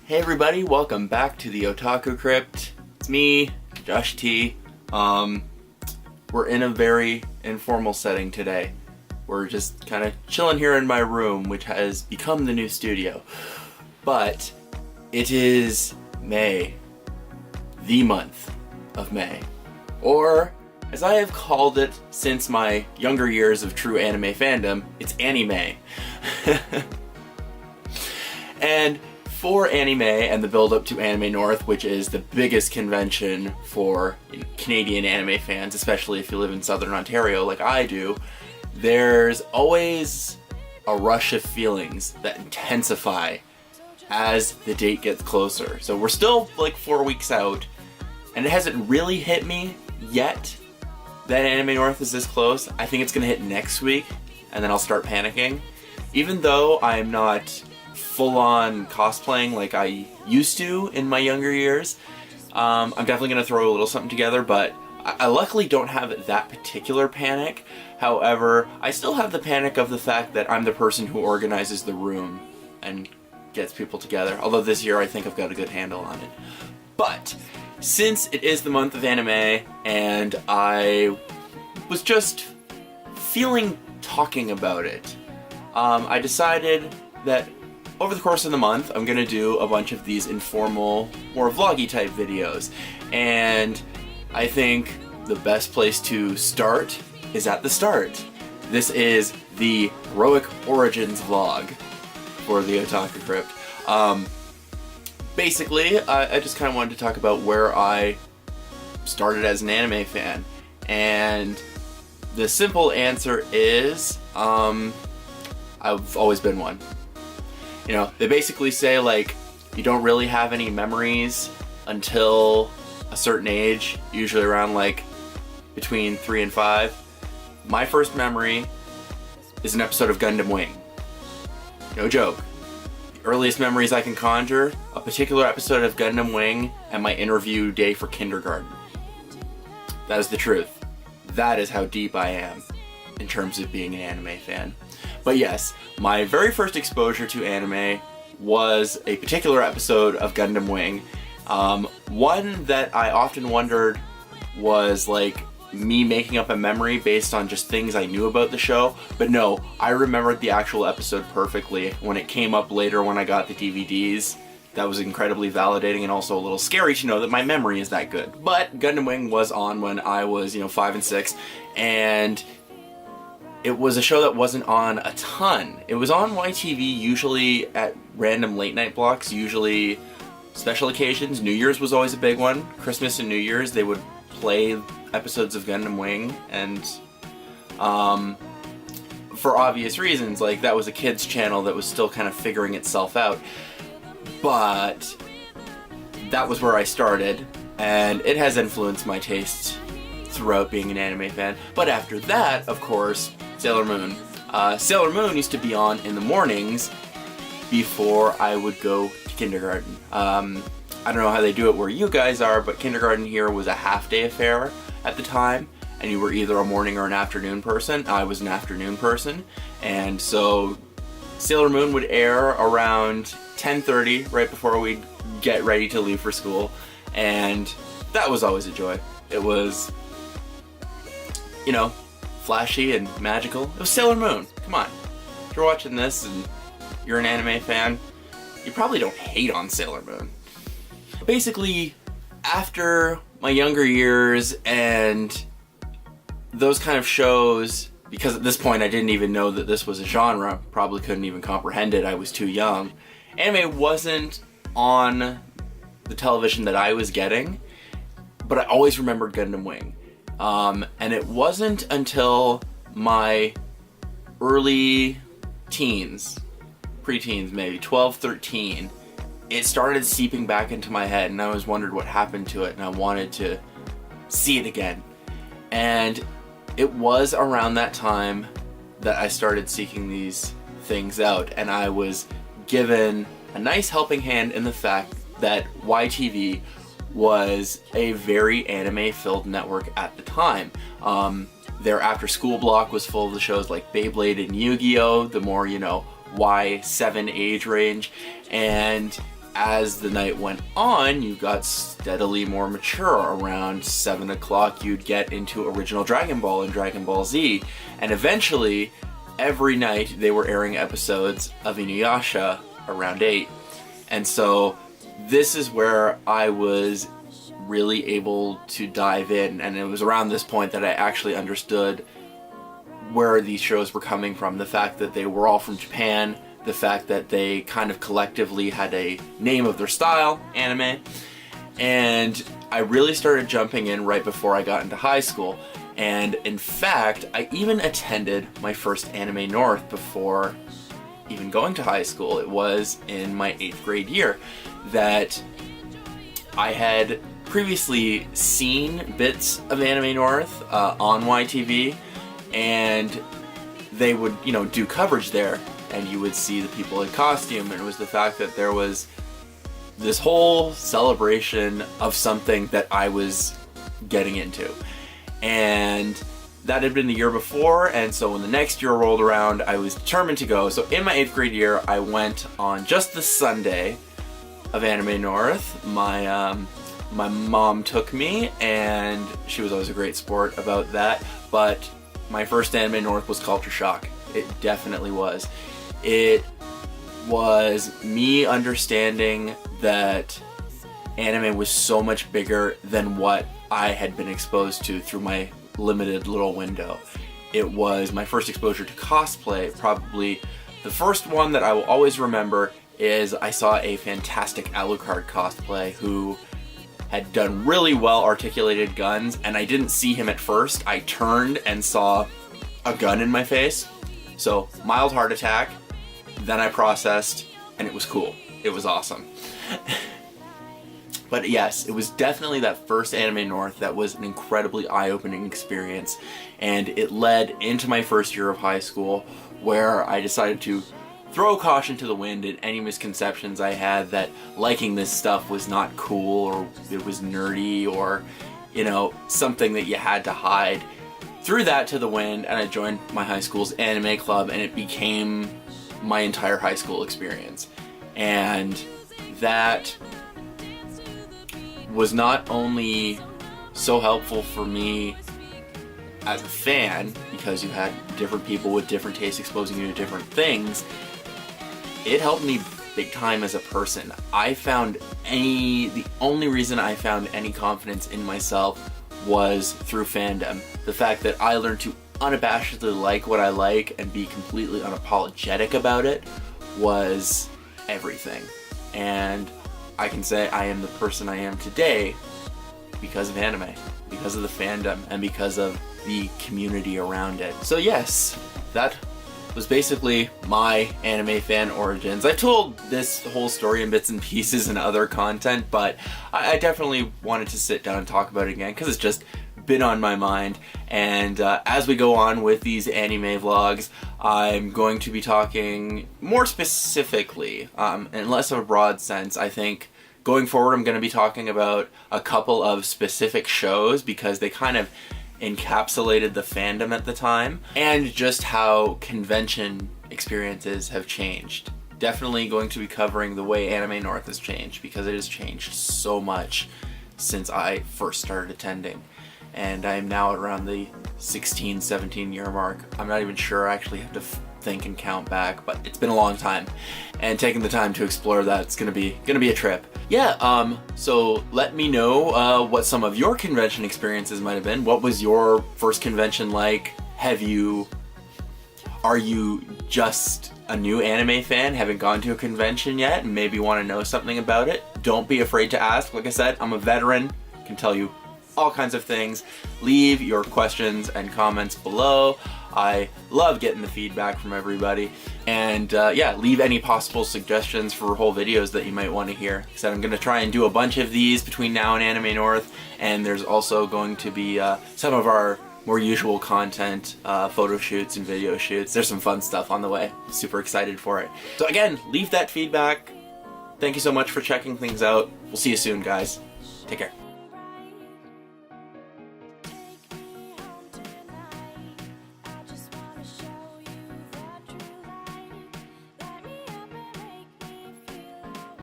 Hey everybody, welcome back to the Otaku Crypt. It's me, Josh T. We're in a very informal setting today. We're just kind of chilling here in my room, which has become the new studio. But it is May, the month of May. Or, as I have called it since my younger years of true anime fandom, it's Anime. And for Anime and the build-up to Anime North, which is the biggest convention for Canadian anime fans, especially if you live in Southern Ontario like I do, there's always a rush of feelings that intensify as the date gets closer. So we're still like 4 weeks out, and it hasn't really hit me yet that Anime North is this close. I think it's gonna hit next week, and then I'll start panicking. Even though I'm not full-on cosplaying like I used to in my younger years, I'm definitely gonna throw a little something together, but I luckily don't have that particular panic. However, I still have the panic of the fact that I'm the person who organizes the room and gets people together, although this year I think I've got a good handle on it. But since it is the month of anime and I was just feeling talking about it, I decided that over the course of the month, I'm gonna do a bunch of these informal, more vloggy type videos. And I think the best place to start is at the start. This is the Heroic Origins vlog for the Otaku Crypt. Basically, I just kind of wanted to talk about where I started as an anime fan. And the simple answer is, I've always been one. You know, they basically say, like, you don't really have any memories until a certain age, usually around, like, between 3 and 5. My first memory is an episode of Gundam Wing. No joke. The earliest memories I can conjure, a particular episode of Gundam Wing and my interview day for kindergarten. That is the truth. That is how deep I am in terms of being an anime fan. But yes, my very first exposure to anime was a particular episode of Gundam Wing. One that I often wondered was like me making up a memory based on just things I knew about the show. But no, I remembered the actual episode perfectly. When it came up later when I got the DVDs, that was incredibly validating and also a little scary to know that my memory is that good. But Gundam Wing was on when I was, 5 and 6, and it was a show that wasn't on a ton. It was on YTV usually at random late night blocks, usually special occasions. New Year's was always a big one. Christmas and New Year's they would play episodes of Gundam Wing, and for obvious reasons, like that was a kids channel that was still kind of figuring itself out. But that was where I started, and it has influenced my tastes throughout being an anime fan. But after that, of course, Sailor Moon. Sailor Moon used to be on in the mornings before I would go to kindergarten. I don't know how they do it where you guys are, but kindergarten here was a half-day affair at the time, and you were either a morning or an afternoon person. I was an afternoon person, and so Sailor Moon would air around 10:30, right before we'd get ready to leave for school, and that was always a joy. It was, flashy and magical. It was Sailor Moon. Come on. If you're watching this and you're an anime fan, you probably don't hate on Sailor Moon. Basically, after my younger years and those kind of shows, because at this point I didn't even know that this was a genre, probably couldn't even comprehend it, I was too young. Anime wasn't on the television that I was getting, but I always remembered Gundam Wing. And it wasn't until my early teens, preteens maybe, 12, 13, it started seeping back into my head, and I always wondered what happened to it, and I wanted to see it again. And it was around that time that I started seeking these things out, and I was given a nice helping hand in the fact that YTV was a very anime-filled network at the time. Their after-school block was full of the shows like Beyblade and Yu-Gi-Oh!, the more, Y7 age range, and as the night went on, you got steadily more mature. Around 7 o'clock, you'd get into original Dragon Ball and Dragon Ball Z, and eventually, every night they were airing episodes of Inuyasha around 8. And so this is where I was really able to dive in, and it was around this point that I actually understood where these shows were coming from. The fact that they were all from Japan, the fact that they kind of collectively had a name of their style, anime, and I really started jumping in right before I got into high school. And in fact, I even attended my first Anime North before even going to high school. It was in my 8th grade year that I had previously seen bits of Anime North on YTV, and they would, do coverage there, and you would see the people in costume, and it was the fact that there was this whole celebration of something that I was getting into. And that had been the year before, and so when the next year rolled around, I was determined to go. So in my 8th grade year, I went on just the Sunday of Anime North. My mom took me, and she was always a great sport about that, but my first Anime North was culture shock. It definitely was. It was me understanding that anime was so much bigger than what I had been exposed to through my limited little window. It was my first exposure to cosplay. Probably the first one that I will always remember is I saw a fantastic Alucard cosplay who had done really well articulated guns, and I didn't see him at first. I turned and saw a gun in my face. So mild heart attack, then I processed, and it was cool. It was awesome. But yes, it was definitely that first Anime North that was an incredibly eye-opening experience, and it led into my first year of high school, where I decided to throw caution to the wind in any misconceptions I had that liking this stuff was not cool, or it was nerdy, or, something that you had to hide. Threw that to the wind, and I joined my high school's anime club, and it became my entire high school experience. And that was not only so helpful for me as a fan, because you had different people with different tastes exposing you to different things, it helped me big time as a person. The only reason I found any confidence in myself was through fandom. The fact that I learned to unabashedly like what I like and be completely unapologetic about it was everything. And I can say I am the person I am today because of anime, because of the fandom, and because of the community around it. So yes, that was basically my anime fan origins. I told this whole story in bits and pieces and other content, but I definitely wanted to sit down and talk about it again because it's just been on my mind. And as we go on with these anime vlogs, I'm going to be talking more specifically, in less of a broad sense. I think going forward I'm going to be talking about a couple of specific shows because they kind of encapsulated the fandom at the time, and just how convention experiences have changed. Definitely going to be covering the way Anime North has changed, because it has changed so much since I first started attending. And I am now around the 16, 17 year mark. I'm not even sure, I actually have to think and count back, but it's been a long time. And taking the time to explore that, it's gonna be a trip. Yeah, so let me know what some of your convention experiences might have been. What was your first convention like? Are you just a new anime fan, haven't gone to a convention yet, and maybe want to know something about it? Don't be afraid to ask. Like I said, I'm a veteran, can tell you all kinds of things. Leave your questions and comments below. I love getting the feedback from everybody. And yeah, leave any possible suggestions for whole videos that you might want to hear. Like I said, I'm going to try and do a bunch of these between now and Anime North, and there's also going to be some of our more usual content, photo shoots and video shoots. There's some fun stuff on the way. Super excited for it. So again, leave that feedback. Thank you so much for checking things out. We'll see you soon, guys. Take care.